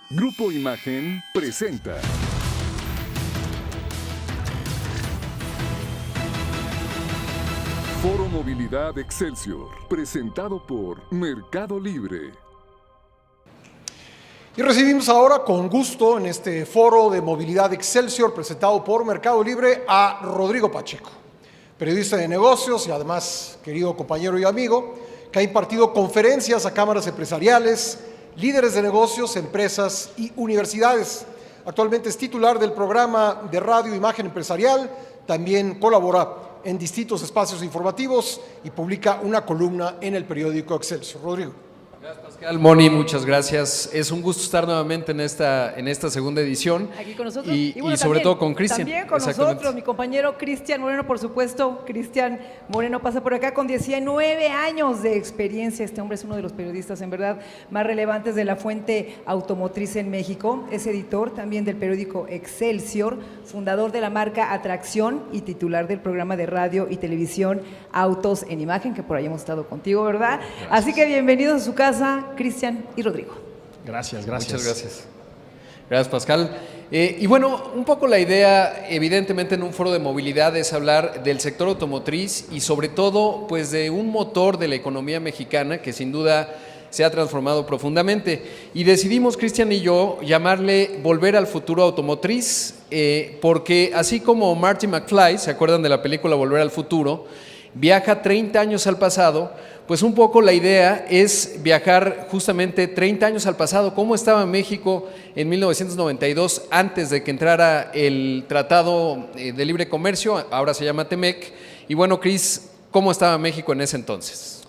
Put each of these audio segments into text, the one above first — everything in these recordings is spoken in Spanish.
Grupo Imagen presenta Foro Movilidad Excelsior, presentado por Mercado Libre. Y recibimos ahora con gusto en este Foro de Movilidad Excelsior, presentado por Mercado Libre, a Rodrigo Pacheco, periodista de negocios y además querido compañero y amigo, que ha impartido conferencias a cámaras empresariales, líderes de negocios, empresas y universidades. Actualmente es titular del programa de radio Imagen Empresarial, también colabora en distintos espacios informativos y publica una columna en el periódico Excelsior. Rodrigo. Gracias, Pascal. Moni, muchas gracias. Es un gusto estar nuevamente en esta segunda edición. Aquí con nosotros. Y bueno, sobre también, todo con Cristian. También con nosotros, mi compañero Cristian Moreno, por supuesto. Cristian Moreno pasa por acá con 19 años de experiencia. Este hombre es uno de los periodistas, en verdad, más relevantes de la fuente automotriz en México. Es editor también del periódico Excelsior, fundador de la marca Atracción y titular del programa de radio y televisión Autos en Imagen, que por ahí hemos estado contigo, ¿verdad? Gracias. Así que bienvenidos a su casa, Cristian y Rodrigo. Gracias. Muchas gracias. Gracias, Pascal. Y bueno, un poco la idea, evidentemente, en un foro de movilidad es hablar del sector automotriz y sobre todo, pues, de un motor de la economía mexicana que sin duda se ha transformado profundamente. Y decidimos, Cristian y yo, llamarle Volver al Futuro Automotriz, porque así como Marty McFly, ¿se acuerdan de la película Volver al Futuro?, viaja 30 años al pasado, pues un poco la idea es viajar justamente 30 años al pasado. ¿Cómo estaba México en 1992 antes de que entrara el Tratado de Libre Comercio, ahora se llama TEMEC? Y bueno, Cris, ¿cómo estaba México en ese entonces?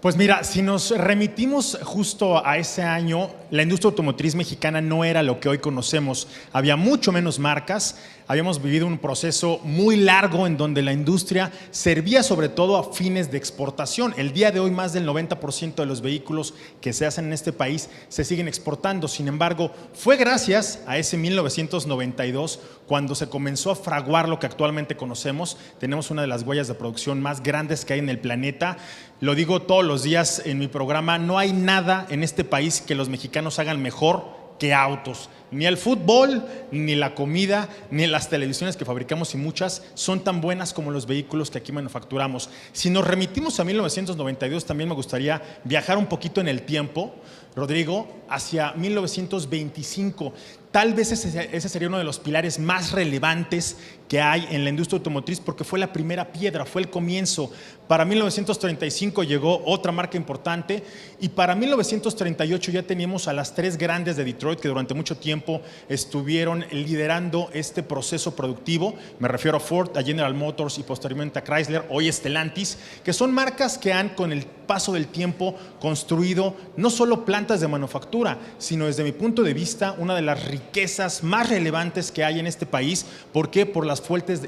Pues mira, si nos remitimos justo a ese año, la industria automotriz mexicana no era lo que hoy conocemos. Había mucho menos marcas, habíamos vivido un proceso muy largo en donde la industria servía sobre todo a fines de exportación. El día de hoy más del 90% de los vehículos que se hacen en este país se siguen exportando. Sin embargo, fue gracias a ese 1992 cuando se comenzó a fraguar lo que actualmente conocemos. Tenemos una de las huellas de producción más grandes que hay en el planeta. Lo digo todos los días en mi programa, no hay nada en este país que los mexicanos hagan mejor que autos. Ni el fútbol, ni la comida, ni las televisiones que fabricamos, y muchas son tan buenas como los vehículos que aquí manufacturamos. Si nos remitimos a 1992, también me gustaría viajar un poquito en el tiempo, Rodrigo, hacia 1925. Tal vez ese sería uno de los pilares más relevantes que hay en la industria automotriz porque fue la primera piedra, fue el comienzo. Para 1935 llegó otra marca importante y para 1938 ya teníamos a las tres grandes de Detroit que durante mucho tiempo estuvieron liderando este proceso productivo. Me refiero a Ford, a General Motors y posteriormente a Chrysler, hoy Stellantis, que son marcas que han con el paso del tiempo construido no solo plantas de manufactura, sino desde mi punto de vista una de las riquezas más relevantes que hay en este país. ¿Por qué? Por las fuentes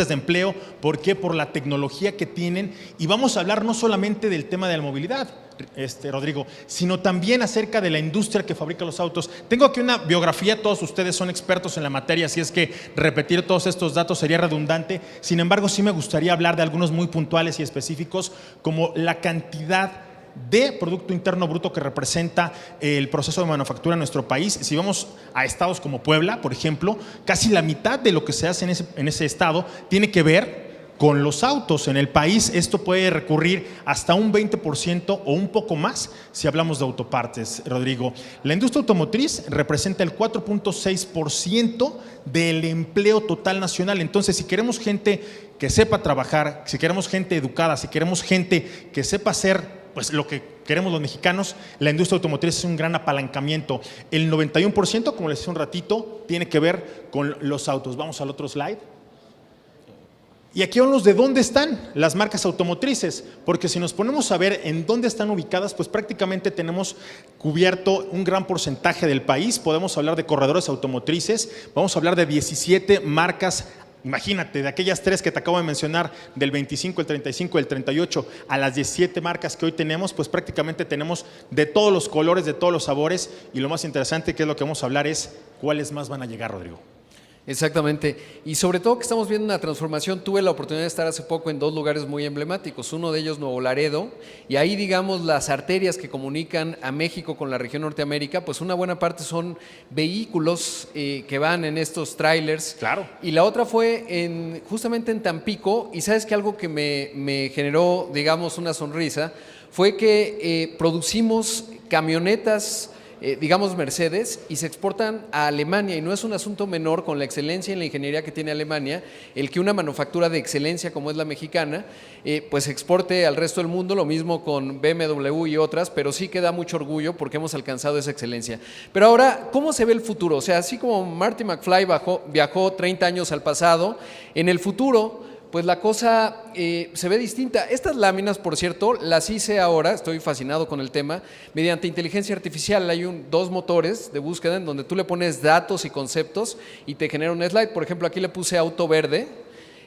de empleo, ¿por qué? Por la tecnología que tienen. Y vamos a hablar no solamente del tema de la movilidad, Rodrigo, sino también acerca de la industria que fabrica los autos. Tengo aquí una biografía, todos ustedes son expertos en la materia, así es que repetir todos estos datos sería redundante. Sin embargo, sí me gustaría hablar de algunos muy puntuales y específicos, como la cantidad de Producto Interno Bruto que representa el proceso de manufactura en nuestro país. Si vamos a estados como Puebla, por ejemplo, casi la mitad de lo que se hace en ese estado tiene que ver con los autos. En el país esto puede recurrir hasta un 20% o un poco más si hablamos de autopartes, Rodrigo. La industria automotriz representa el 4.6% del empleo total nacional. Entonces, si queremos gente que sepa trabajar, si queremos gente educada, si queremos gente que sepa hacer pues lo que queremos los mexicanos, la industria automotriz es un gran apalancamiento. El 91%, como les decía un ratito, tiene que ver con los autos. Vamos al otro slide. Y aquí hablamos de dónde están las marcas automotrices, porque si nos ponemos a ver en dónde están ubicadas, pues prácticamente tenemos cubierto un gran porcentaje del país. Podemos hablar de corredores automotrices, vamos a hablar de 17 marcas. Imagínate, de aquellas tres que te acabo de mencionar, del 25, el 35, el 38, a las 17 marcas que hoy tenemos, pues prácticamente tenemos de todos los colores, de todos los sabores, y lo más interesante, que es lo que vamos a hablar, es cuáles más van a llegar, Rodrigo. Exactamente. Y sobre todo que estamos viendo una transformación. Tuve la oportunidad de estar hace poco en 2 lugares muy emblemáticos. Uno de ellos, Nuevo Laredo, y ahí, digamos, las arterias que comunican a México con la región Norteamérica, pues una buena parte son vehículos que van en estos trailers. Claro. Y la otra fue justamente en Tampico, y sabes que algo que me generó, digamos, una sonrisa, fue que producimos camionetas, digamos Mercedes, y se exportan a Alemania, y no es un asunto menor con la excelencia en la ingeniería que tiene Alemania, el que una manufactura de excelencia como es la mexicana, pues exporte al resto del mundo, lo mismo con BMW y otras, pero sí que da mucho orgullo porque hemos alcanzado esa excelencia. Pero ahora, ¿cómo se ve el futuro? O sea, así como Marty McFly viajó 30 años al pasado, en el futuro pues la cosa se ve distinta. Estas láminas, por cierto, las hice ahora, estoy fascinado con el tema, mediante inteligencia artificial. Hay 2 motores de búsqueda en donde tú le pones datos y conceptos y te genera un slide. Por ejemplo, aquí le puse auto verde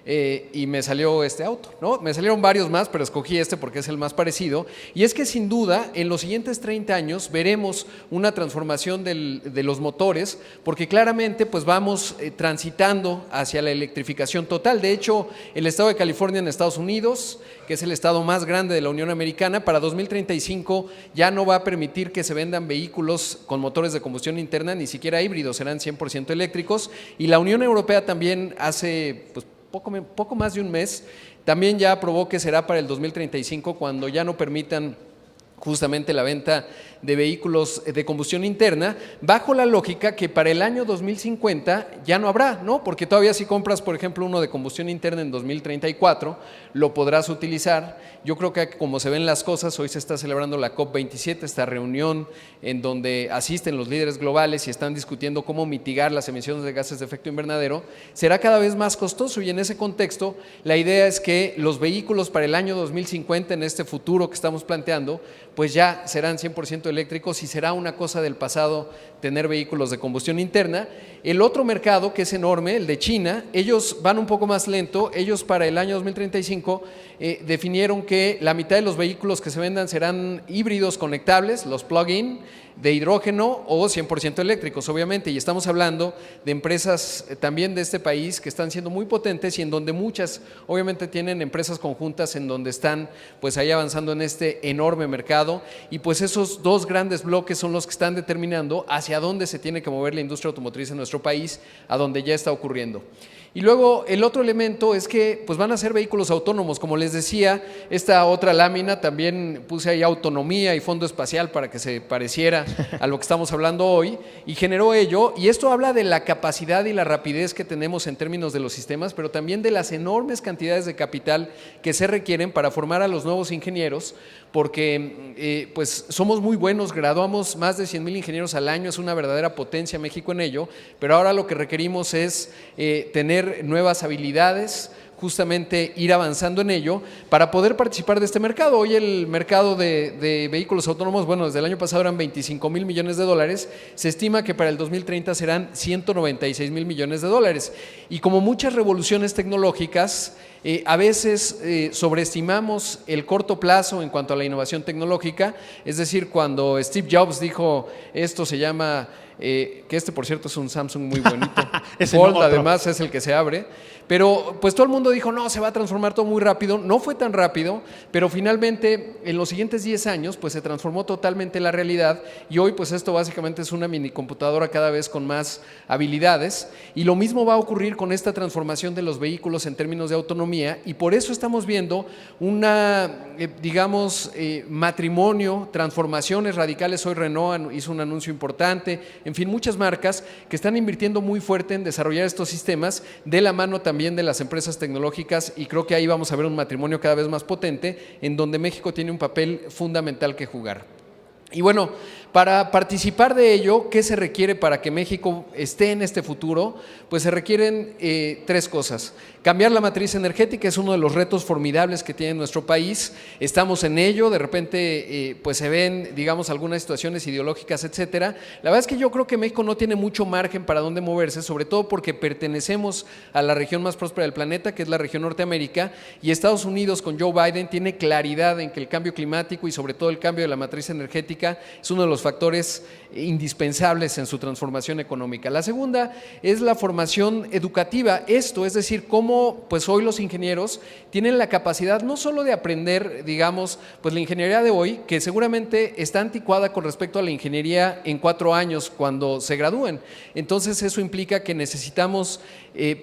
y me salió este auto, ¿no? Me salieron varios más, pero escogí este porque es el más parecido. Y es que sin duda, en los siguientes 30 años veremos una transformación de los motores, porque claramente pues vamos transitando hacia la electrificación total. De hecho, el estado de California en Estados Unidos, que es el estado más grande de la Unión Americana, para 2035 ya no va a permitir que se vendan vehículos con motores de combustión interna, ni siquiera híbridos, serán 100% eléctricos. Y la Unión Europea también hace pues poco más de un mes, también ya aprobó que será para el 2035 cuando ya no permitan justamente la venta de vehículos de combustión interna, bajo la lógica que para el año 2050 ya no habrá, ¿no? Porque todavía si compras, por ejemplo, uno de combustión interna en 2034, lo podrás utilizar. Yo creo que como se ven las cosas, hoy se está celebrando la COP27, esta reunión en donde asisten los líderes globales y están discutiendo cómo mitigar las emisiones de gases de efecto invernadero, será cada vez más costoso, y en ese contexto la idea es que los vehículos para el año 2050, en este futuro que estamos planteando, pues ya serán 100% eléctricos y será una cosa del pasado tener vehículos de combustión interna. El otro mercado, que es enorme, el de China, ellos van un poco más lento. Ellos para el año 2035 definieron que la mitad de los vehículos que se vendan serán híbridos conectables, los plug-in, de hidrógeno o 100% eléctricos, obviamente, y estamos hablando de empresas también de este país que están siendo muy potentes y en donde muchas, obviamente, tienen empresas conjuntas en donde están pues ahí avanzando en este enorme mercado, y pues esos 2 grandes bloques son los que están determinando hacia dónde se tiene que mover la industria automotriz en nuestro país, a donde ya está ocurriendo. Y luego el otro elemento es que pues van a ser vehículos autónomos, como les decía, esta otra lámina también puse ahí autonomía y fondo espacial para que se pareciera a lo que estamos hablando hoy, y generó ello, y esto habla de la capacidad y la rapidez que tenemos en términos de los sistemas, pero también de las enormes cantidades de capital que se requieren para formar a los nuevos ingenieros, porque pues somos muy buenos, graduamos más de 100,000 ingenieros al año, es una verdadera potencia México en ello, pero ahora lo que requerimos es tener nuevas habilidades, justamente ir avanzando en ello para poder participar de este mercado. Hoy el mercado de vehículos autónomos, bueno, desde el año pasado eran 25,000 millones de dólares, se estima que para el 2030 serán 196,000 millones de dólares. Y como muchas revoluciones tecnológicas, a veces sobreestimamos el corto plazo en cuanto a la innovación tecnológica, es decir, cuando Steve Jobs dijo, esto se llama, que por cierto es un Samsung muy bonito, Fold además es el que se abre, pero pues todo el mundo dijo, no, se va a transformar todo muy rápido. No fue tan rápido, pero finalmente en los siguientes 10 años pues se transformó totalmente la realidad, y hoy pues esto básicamente es una mini computadora cada vez con más habilidades, y lo mismo va a ocurrir con esta transformación de los vehículos en términos de autonomía, y por eso estamos viendo una, matrimonio, transformaciones radicales. Hoy Renault hizo un anuncio importante, en fin, muchas marcas que están invirtiendo muy fuerte en desarrollar estos sistemas de la mano también de las empresas tecnológicas, y creo que ahí vamos a ver un matrimonio cada vez más potente en donde México tiene un papel fundamental que jugar. Y bueno, para participar de ello, ¿qué se requiere para que México esté en este futuro? Pues se requieren 3 cosas. Cambiar la matriz energética es uno de los retos formidables que tiene nuestro país. Estamos en ello, de repente pues se ven, digamos, algunas situaciones ideológicas, etcétera. La verdad es que yo creo que México no tiene mucho margen para dónde moverse, sobre todo porque pertenecemos a la región más próspera del planeta, que es la región Norteamérica, y Estados Unidos con Joe Biden tiene claridad en que el cambio climático y sobre todo el cambio de la matriz energética es uno de los factores indispensables en su transformación económica. La segunda es la formación educativa. Esto, es decir, cómo pues hoy los ingenieros tienen la capacidad no solo de aprender, digamos, pues la ingeniería de hoy, que seguramente está anticuada con respecto a la ingeniería en 4 años cuando se gradúen. Entonces eso implica que necesitamos,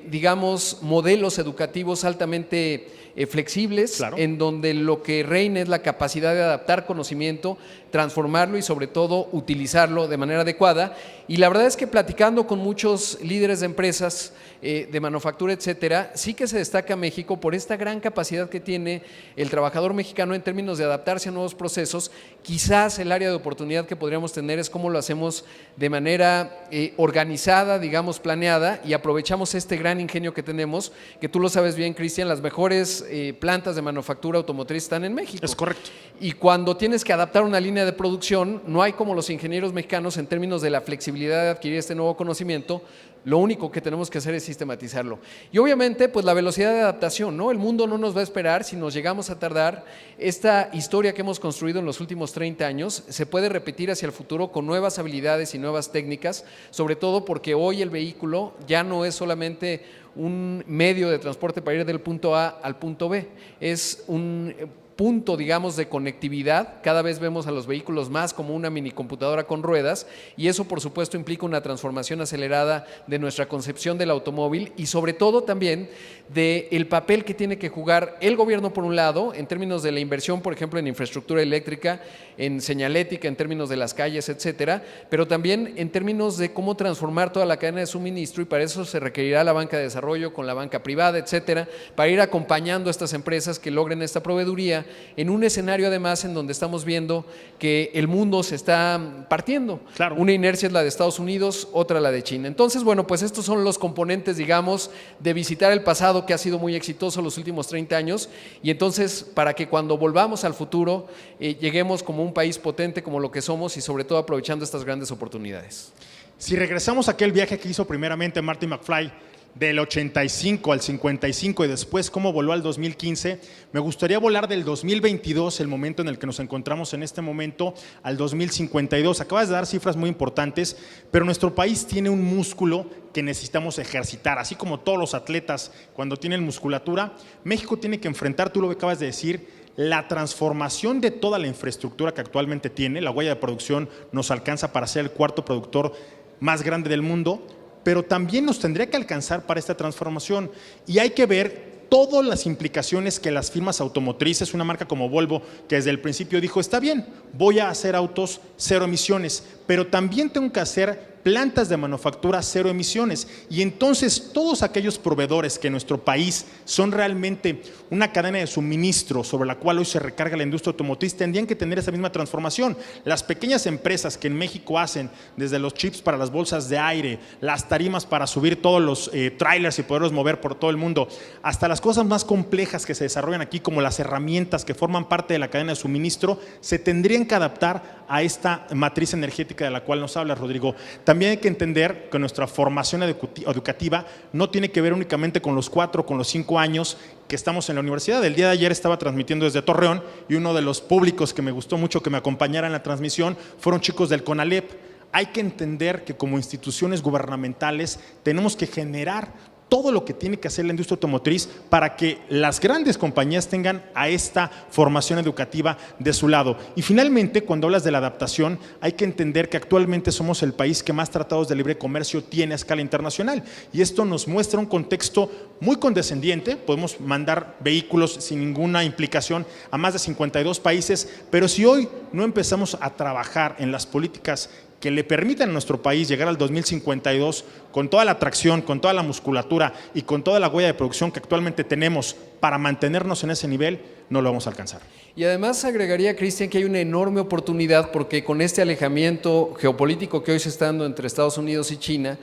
digamos, modelos educativos altamente flexibles, claro, en donde lo que reina es la capacidad de adaptar conocimiento, transformarlo y sobre todo utilizarlo de manera adecuada. Y la verdad es que platicando con muchos líderes de empresas de manufactura, etcétera, sí que se destaca México por esta gran capacidad que tiene el trabajador mexicano en términos de adaptarse a nuevos procesos. Quizás el área de oportunidad que podríamos tener es cómo lo hacemos de manera organizada, digamos, planeada, y aprovechamos este gran ingenio que tenemos, que tú lo sabes bien, Cristian, las mejores plantas de manufactura automotriz están en México. Es correcto. Y cuando tienes que adaptar una línea de producción, no hay como los ingenieros mexicanos en términos de la flexibilidad de adquirir este nuevo conocimiento. Lo único que tenemos que hacer es sistematizarlo. Y obviamente, pues la velocidad de adaptación, ¿no? El mundo no nos va a esperar. Si nos llegamos a tardar, esta historia que hemos construido en los últimos 30 años se puede repetir hacia el futuro con nuevas habilidades y nuevas técnicas, sobre todo porque hoy el vehículo ya no es solamente un medio de transporte para ir del punto A al punto B, es un punto, digamos, de conectividad. Cada vez vemos a los vehículos más como una minicomputadora con ruedas, y eso por supuesto implica una transformación acelerada de nuestra concepción del automóvil y sobre todo también del papel que tiene que jugar el gobierno por un lado en términos de la inversión, por ejemplo, en infraestructura eléctrica, en señalética, en términos de las calles, etcétera, pero también en términos de cómo transformar toda la cadena de suministro, y para eso se requerirá la banca de desarrollo con la banca privada, etcétera, para ir acompañando a estas empresas que logren esta proveeduría en un escenario además en donde estamos viendo que el mundo se está partiendo. Claro. Una inercia es la de Estados Unidos, otra la de China. Entonces, bueno, pues estos son los componentes, digamos, de visitar el pasado, que ha sido muy exitoso los últimos 30 años, y entonces para que cuando volvamos al futuro lleguemos como un país potente como lo que somos, y sobre todo aprovechando estas grandes oportunidades. Si regresamos a aquel viaje que hizo primeramente Marty McFly, del 85 al 55 y después cómo voló al 2015, me gustaría volar del 2022, el momento en el que nos encontramos en este momento, al 2052. Acabas de dar cifras muy importantes, pero nuestro país tiene un músculo que necesitamos ejercitar, así como todos los atletas cuando tienen musculatura. México tiene que enfrentar, tú lo acabas de decir, la transformación de toda la infraestructura que actualmente tiene. La huella de producción nos alcanza para ser el 4º productor más grande del mundo, pero también nos tendría que alcanzar para esta transformación, y hay que ver todas las implicaciones que las firmas automotrices, una marca como Volvo, que desde el principio dijo, está bien, voy a hacer autos 0 emisiones, pero también tengo que hacer plantas de manufactura 0 emisiones, y entonces todos aquellos proveedores que en nuestro país son realmente una cadena de suministro sobre la cual hoy se recarga la industria automotriz tendrían que tener esa misma transformación. Las pequeñas empresas que en México hacen desde los chips para las bolsas de aire, las tarimas para subir todos los trailers y poderlos mover por todo el mundo, hasta las cosas más complejas que se desarrollan aquí como las herramientas que forman parte de la cadena de suministro, se tendrían que adaptar a esta matriz energética de la cual nos habla Rodrigo. También hay que entender que nuestra formación educativa no tiene que ver únicamente con los 4 o con los 5 años que estamos en la universidad. El día de ayer estaba transmitiendo desde Torreón y uno de los públicos que me gustó mucho que me acompañara en la transmisión fueron chicos del CONALEP. Hay que entender que como instituciones gubernamentales tenemos que generar todo lo que tiene que hacer la industria automotriz para que las grandes compañías tengan a esta formación educativa de su lado. Y finalmente, cuando hablas de la adaptación, hay que entender que actualmente somos el país que más tratados de libre comercio tiene a escala internacional, y esto nos muestra un contexto muy condescendiente. Podemos mandar vehículos sin ninguna implicación a más de 52 países, pero si hoy no empezamos a trabajar en las políticas que le permitan a nuestro país llegar al 2052 con toda la atracción, con toda la musculatura y con toda la huella de producción que actualmente tenemos para mantenernos en ese nivel, no lo vamos a alcanzar. Y además agregaría, Cristian, que hay una enorme oportunidad porque con este alejamiento geopolítico que hoy se está dando entre Estados Unidos y China,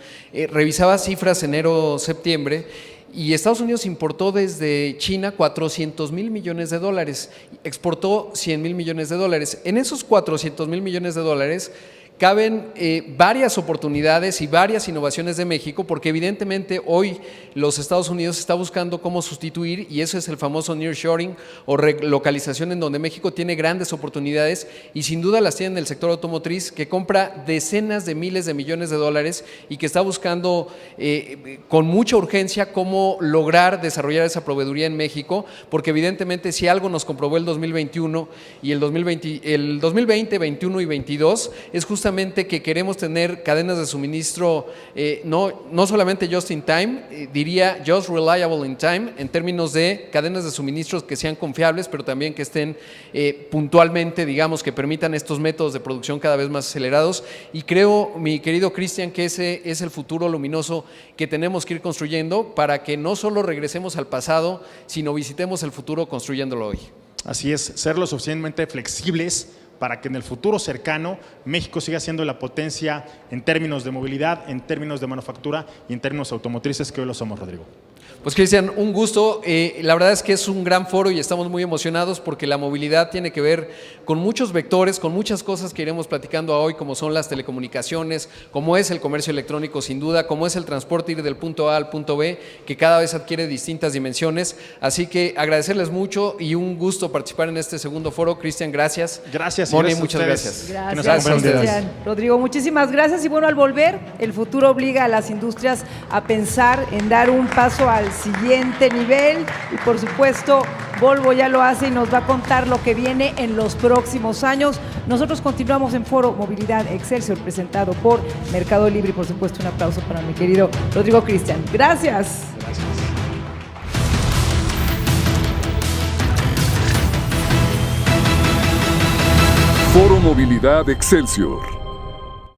revisaba cifras enero-septiembre, y Estados Unidos importó desde China 400,000 millones de dólares, exportó 100,000 millones de dólares. En esos 400,000 millones de dólares, caben varias oportunidades y varias innovaciones de México, porque evidentemente hoy los Estados Unidos está buscando cómo sustituir, y eso es el famoso nearshoring o relocalización, en donde México tiene grandes oportunidades y sin duda las tiene en el sector automotriz, que compra decenas de miles de millones de dólares y que está buscando con mucha urgencia cómo lograr desarrollar esa proveeduría en México, porque evidentemente si algo nos comprobó el 2021 y el 2020, 21 y 22 es justamente que queremos tener cadenas de suministro no solamente just in time, diría just reliable in time, en términos de cadenas de suministros que sean confiables, pero también que estén puntualmente, digamos, que permitan estos métodos de producción cada vez más acelerados. Y creo, mi querido Cristian, que ese es el futuro luminoso que tenemos que ir construyendo para que no solo regresemos al pasado, sino visitemos el futuro construyéndolo hoy. Así es, ser lo suficientemente flexibles para que en el futuro cercano México siga siendo la potencia en términos de movilidad, en términos de manufactura y en términos automotrices que hoy lo somos, Rodrigo. Pues Cristian, un gusto. La verdad es que es un gran foro y estamos muy emocionados porque la movilidad tiene que ver con muchos vectores, con muchas cosas que iremos platicando hoy, como son las telecomunicaciones, como es el comercio electrónico sin duda, como es el transporte, ir del punto A al punto B, que cada vez adquiere distintas dimensiones. Así que agradecerles mucho y un gusto participar en este segundo foro. Cristian, gracias. Gracias. Moni, gracias muchas gracias. Gracias, Cristian. Rodrigo, muchísimas gracias. Y bueno, al volver, el futuro obliga a las industrias a pensar en dar un paso al siguiente nivel y por supuesto Volvo ya lo hace y nos va a contar lo que viene en los próximos años. Nosotros continuamos en Foro Movilidad Excelsior, presentado por Mercado Libre, y por supuesto un aplauso para mi querido Rodrigo Cristian. Gracias. Foro Movilidad Excelsior.